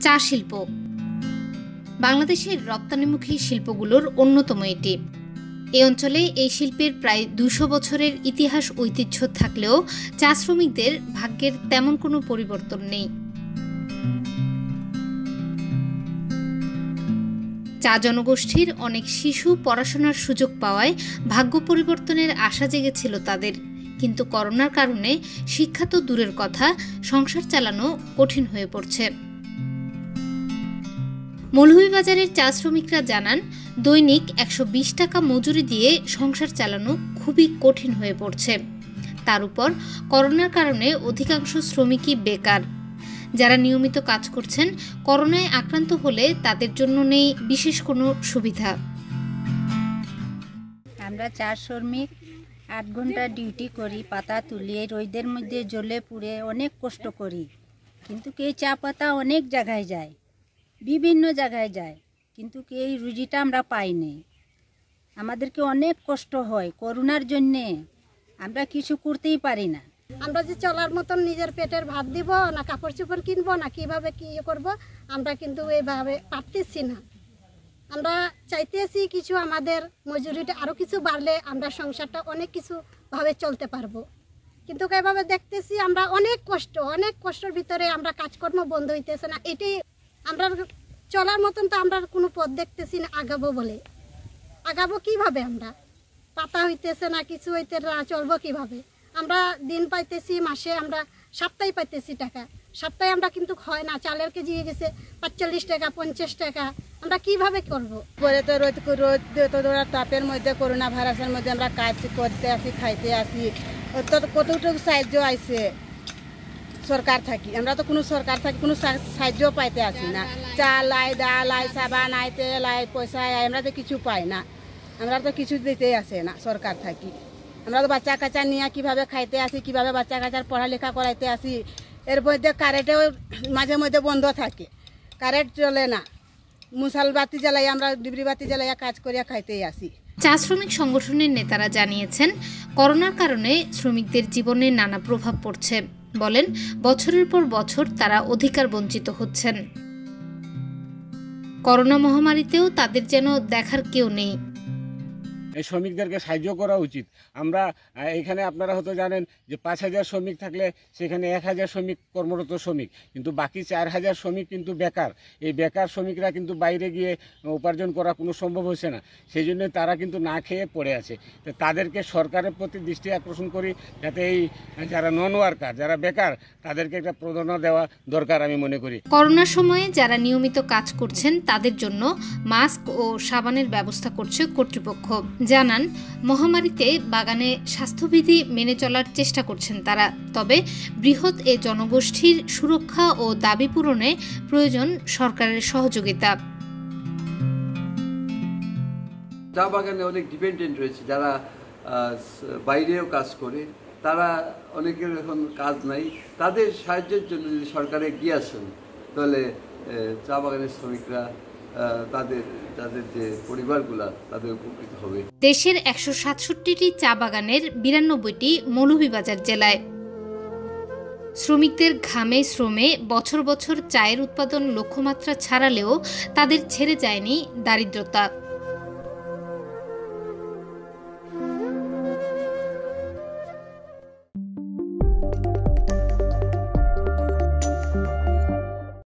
চা শিল্প বাংলাদেশের রপ্তানিমুখী শিল্পগুলোর অন্যতম এটি। এই অঞ্চলে এই শিল্পের প্রায় ২০০ বছরের ইতিহাস ঐতিহ্য থাকলেও চা শ্রমিকদের ভাগ্যের তেমন কোনো পরিবর্তন নেই। চা জনগোষ্ঠীর অনেক শিশু পড়াশোনার সুযোগ পাওয়ায় ভাগ্য পরিবর্তনের আশা জেগেছিল তাদের, কিন্তু করোনার কারণে শিক্ষা তো দূরের কথা, সংসার চালানো কঠিন হয়ে পড়ছে। মৌলভীবাজারের চা শ্রমিকরা জানান, দৈনিক ১২০ টাকা মজুরি দিয়ে সংসার চালানো খুবই কঠিন হয়ে পড়ছে। তার উপর করোনার কারণে অধিকাংশ শ্রমিকই বেকার। যারা নিয়মিত কাজ করছেন, করোনায় আক্রান্ত হলে তাদের জন্য নেই বিশেষ কোনো সুবিধা। আমরা চা শ্রমিক ৮ ঘন্টা ডিউটি করি, পাতা তুলি, রোদের মধ্যে জ্বলে পুড়ে অনেক কষ্ট করি, কিন্তু এই চা পাতা অনেক জায়গায় যায়, বিভিন্ন জায়গায় যায়, কিন্তু এই রুজিটা আমরা পাইনি। আমাদেরকে অনেক কষ্ট হয়। করোনার জন্যে আমরা কিছু করতেই পারি না। আমরা যে চলার মতন নিজের পেটের ভাত দিব না, কাপড় চোপড় কিনবো না, কিভাবে কি করব, আমরা কিন্তু এইভাবে পারতেছি না। আমরা চাইতেছি কিছু আমাদের মজুরিটা আরও কিছু বাড়লে আমরা সংসারটা অনেক কিছু ভাবে চলতে পারবো, কিন্তু এভাবে দেখতেছি আমরা অনেক কষ্টের ভিতরে আমরা কাজকর্ম বন্ধ হইতেছে না। এটাই আমরা চলার মতন তো আমরা কোনো পথ দেখতেছি না আগাবো বলে। আগাবো কিভাবে? আমরা পাতা হইতেছে না, কিছু হইতে না, চলবো কিভাবে? আমরা দিন পাইতেছি, মাসে আমরা সপ্তাহে পাইতেছি টাকা, সপ্তাহে আমরা কিন্তু হয় না। চালের কেজি হয়ে গেছে ৪৫ টাকা, ৫০ টাকা, আমরা কিভাবে করব? পরে তো রোদ তাপের মধ্যে, করোনা ভাইরাসের মধ্যে আমরা কাজ করতে আসি, খাইতে আসি। কতটুকু সাহায্য আইছে সরকার থাকি, আমরা তো কোনো সরকার থাকি কোনো সাহায্য পাইতে আসি না। চাল আয়, ডাল আয়, সাবান আয়, তেল আয়, পয়সা আয়, আমরা তো কিছু পাই না। আমরা তো কিছু দিতেই আসে না সরকার থাকি। আমরা তো বাচ্চা কাচ্চা নিয়ে কিভাবে খাইতে আসি, কিভাবে বাচ্চা কাচ্চার পড়ালেখা করাইতে আসি। এর মধ্যে কারেন্টেও মাঝে মধ্যে বন্ধ থাকে, কারেন্ট চলে না। মুসাল বাতি জ্বালাই, আমরা ডিবরি বাতি জ্বালাইয়া কাজ করিয়া খাইতেই আসি। চা শ্রমিক সংগঠনের নেতারা জানিয়েছেন, করোনার কারণে শ্রমিকদের জীবনে নানা প্রভাব পড়ছে। বলেন, বছরের পর বছর তারা অধিকার বঞ্চিত হচ্ছেন। করোনা মহামারীতেও তাদের যেন দেখার কেউ নেই। এই শ্রমিকদেরকে সাহায্য করা উচিত। আমরা এখানে আপনারা হয়তো জানেন যে ৫,০০০ শ্রমিক থাকলে সেখানে ১,০০০ শ্রমিক কর্মরত শ্রমিক, কিন্তু বাকি ৪,০০০ শ্রমিক কিন্তু বেকার। এই বেকার শ্রমিকরা কিন্তু বাইরে গিয়ে উপার্জন করা কোনো সম্ভব হচ্ছে না, সেই জন্য তারা কিন্তু না খেয়ে পড়ে আছে। তো তাদেরকে সরকারের প্রতি দৃষ্টি আকর্ষণ করি, যাতে এই যারা নন ওয়ার্কার, যারা বেকার, তাদেরকে একটা প্রাধান্য দেওয়া দরকার আমি মনে করি। করোনার সময়ে যারা নিয়মিত কাজ করছেন তাদের জন্য মাস্ক ও সাবানের ব্যবস্থা করছে কর্তৃপক্ষ। জানান, মহামারীতে বাগানে স্বাস্থ্যবিধি মেনে চলার চেষ্টা করছেন তারা, তবে বৃহৎ এ জনগোষ্ঠীর সুরক্ষা ও দাবি পূরণে প্রয়োজন সরকারের সহযোগিতা। চা বাগানে অনেক ডিপেন্ডেন্ট রয়েছে, যারা বাইরেও কাজ করে, তারা অনেকের এখন কাজ নাই। তাদের সাহায্যের জন্য যদি সরকার এগিয়ে আসেন, তাহলে চা বাগানের শ্রমিকরা তাদের যে পরিবারগুলা তাদের উপকৃত হবে। দেশের ১৬৭টি চা বাগানের ৯২টি মৌলভীবাজার জেলায়। শ্রমিকদের ঘামে শ্রমে বছর বছর চায়ের উৎপাদন লক্ষ্যমাত্রা ছাড়ালেও তাদের ছেড়ে যায়নি দারিদ্রতা।